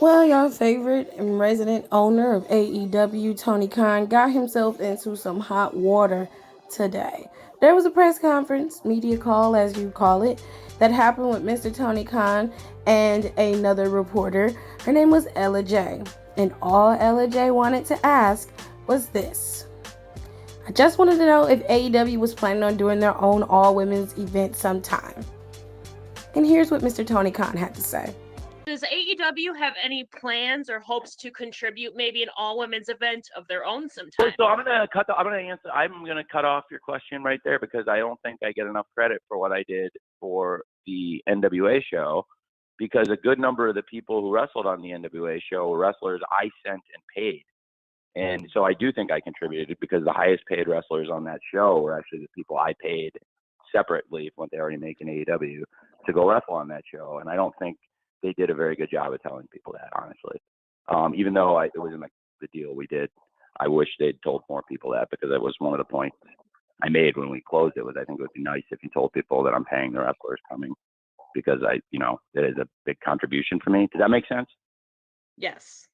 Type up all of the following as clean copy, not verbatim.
Well, your favorite and resident owner of AEW, Tony Khan, got himself into some hot water today. There was a press conference, media call as you call it, that happened with Mr. Tony Khan and another reporter. Her name was Ella J. And all Ella J wanted to ask was this. I just wanted to know if AEW was planning on doing their own all women's event sometime. And here's what Mr. Tony Khan had to say. Does AEW have any plans or hopes to contribute maybe an all women's event of their own sometime? So I'm gonna cut off your question right there because I don't think I get enough credit for what I did for the NWA show, because a good number of the people who wrestled on the NWA show were wrestlers I sent and paid. And so I do think I contributed because the highest paid wrestlers on that show were actually the people I paid separately from what they already make in AEW to go wrestle on that show. And I don't think they did a very good job of telling people that, honestly. Even though it wasn't the deal we did, I wish they'd told more people that, because that was one of the points I made when we closed it. Was I think it would be nice if you told people that I'm paying the wrestlers coming, because it is a big contribution for me. Does that make sense? Yes.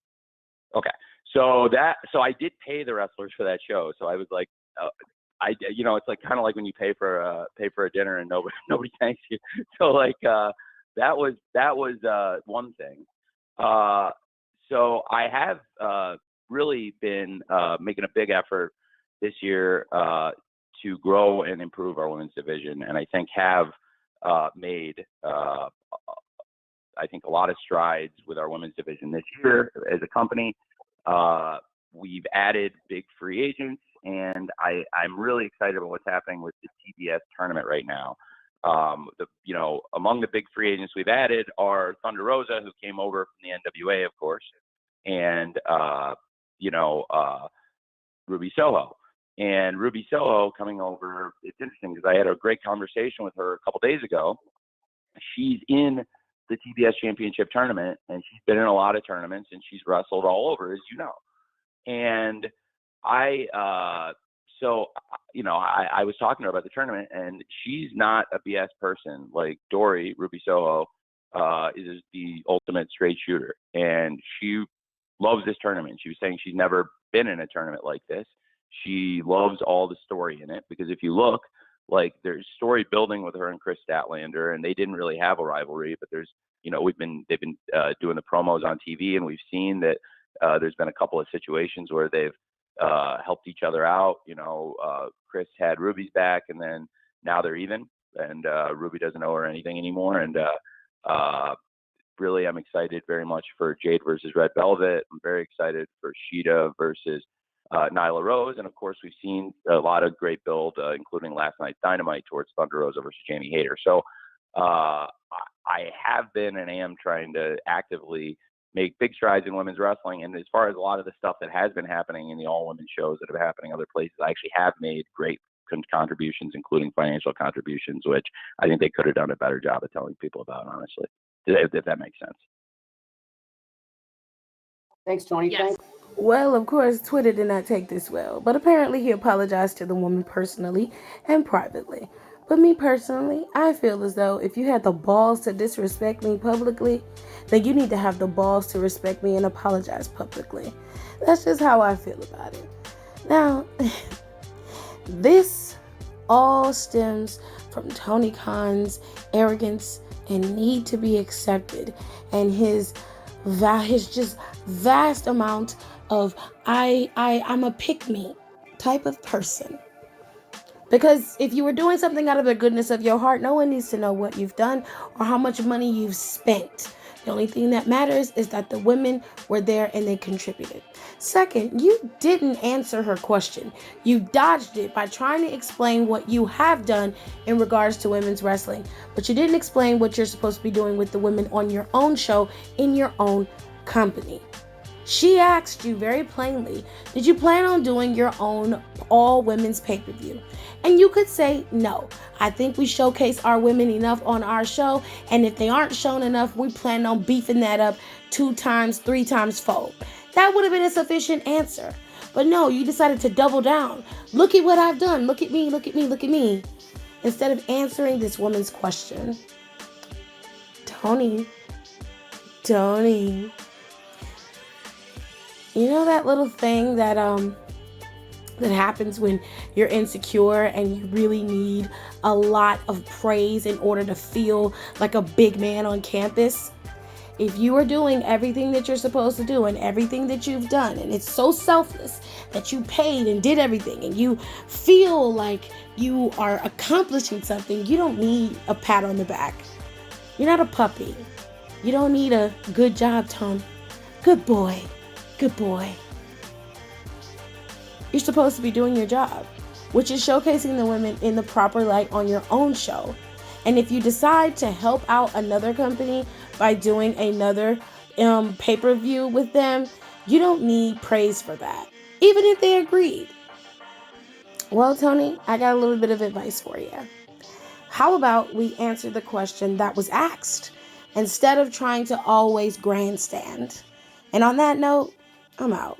Okay. So I did pay the wrestlers for that show. So I was like, it's like kind of like when you pay for a dinner and nobody thanks you. So like that was one thing. So I have really been making a big effort this year to grow and improve our women's division, and I think have made I think a lot of strides with our women's division this year as a company. We've added big free agents, and I'm really excited about what's happening with the TBS tournament right now. Among the big free agents we've added are Thunder Rosa, who came over from the NWA, of course, and Ruby Soho. And Ruby Soho coming over, it's interesting because I had a great conversation with her a couple days ago. She's in the TBS Championship tournament, and she's been in a lot of tournaments, and she's wrestled all over, as you know. And I was talking to her about the tournament, and she's not a BS person. Like Ruby Soho, is the ultimate straight shooter, and she loves this tournament. She was saying she's never been in a tournament like this. She loves all the story in it, because if you look, like, there's story building with her and Chris Statlander, and they didn't really have a rivalry, but there's, they've been doing the promos on TV, and we've seen that there's been a couple of situations where they've helped each other out. Chris had Ruby's back, and then now they're even, and Ruby doesn't owe her anything anymore. And really, I'm excited very much for Jade versus Red Velvet. I'm very excited for Sheeta versus Nyla Rose. And of course, we've seen a lot of great build, including last night's Dynamite, towards Thunder Rosa versus Jamie Hayter. So I have been and am trying to actively make big strides in women's wrestling. And as far as a lot of the stuff that has been happening in the all-women shows that are happening other places, I actually have made great contributions, including financial contributions, which I think they could have done a better job of telling people about, honestly, if that makes sense. Thanks, Tony. Yes. Well, of course, Twitter did not take this well, but apparently he apologized to the woman personally and privately. But me personally, I feel as though if you had the balls to disrespect me publicly, then you need to have the balls to respect me and apologize publicly. That's just how I feel about it. Now, this all stems from Tony Khan's arrogance and need to be accepted, and his just vast amount of I'm a pick-me type of person. Because if you were doing something out of the goodness of your heart, no one needs to know what you've done or how much money you've spent. The only thing that matters is that the women were there and they contributed. Second, you didn't answer her question. You dodged it by trying to explain what you have done in regards to women's wrestling, but you didn't explain what you're supposed to be doing with the women on your own show in your own company. She asked you very plainly, did you plan on doing your own all-women's pay-per-view? And you could say, no. I think we showcase our women enough on our show, and if they aren't shown enough, we plan on beefing that up 2 times, 3 times fold. That would have been a sufficient answer. But no, you decided to double down. Look at what I've done. Look at me, look at me, look at me. Instead of answering this woman's question. Tony, You know that little thing that happens when you're insecure and you really need a lot of praise in order to feel like a big man on campus? If you are doing everything that you're supposed to do and everything that you've done, and it's so selfless that you paid and did everything, and you feel like you are accomplishing something, you don't need a pat on the back. You're not a puppy. You don't need a good job, Tony. Good boy. Good boy. You're supposed to be doing your job, which is showcasing the women in the proper light on your own show. And if you decide to help out another company by doing another pay-per-view with them, you don't need praise for that, even if they agreed. Well, Tony, I got a little bit of advice for you. How about we answer the question that was asked instead of trying to always grandstand? And on that note, I'm out.